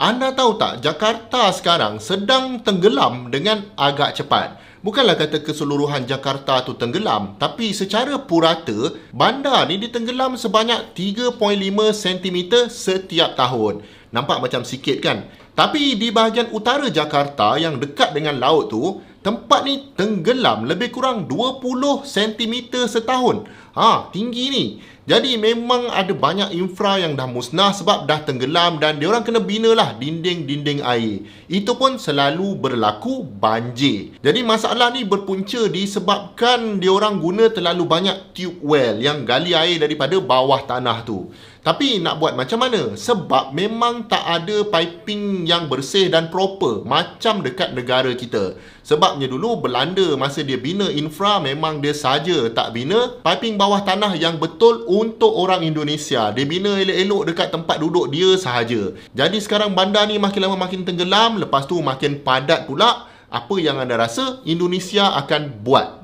Anda tahu tak, Jakarta sekarang sedang tenggelam dengan agak cepat. Bukanlah kata keseluruhan Jakarta tu tenggelam, tapi secara purata, bandar ni ditenggelam sebanyak 3.5 cm setiap tahun. Nampak macam sikit kan? Tapi di bahagian utara Jakarta yang dekat dengan laut tu, tempat ni tenggelam lebih kurang 20 cm setahun. Tinggi ni. Jadi memang ada banyak infra yang dah musnah sebab dah tenggelam dan diorang kena bina lah dinding-dinding air. Itu pun selalu berlaku banjir. Jadi masalah ni berpunca disebabkan diorang guna terlalu banyak tube well yang gali air daripada bawah tanah tu. Tapi nak buat macam mana? Sebab memang tak ada piping yang bersih dan proper macam dekat negara kita. Sebabnya dulu Belanda masa dia bina infra memang dia saja tak bina piping bawah tanah yang betul untuk orang Indonesia. Dia bina elok-elok dekat tempat duduk dia sahaja. Jadi sekarang bandar ni makin lama makin tenggelam, lepas tu makin padat pula. Apa yang anda rasa Indonesia akan buat?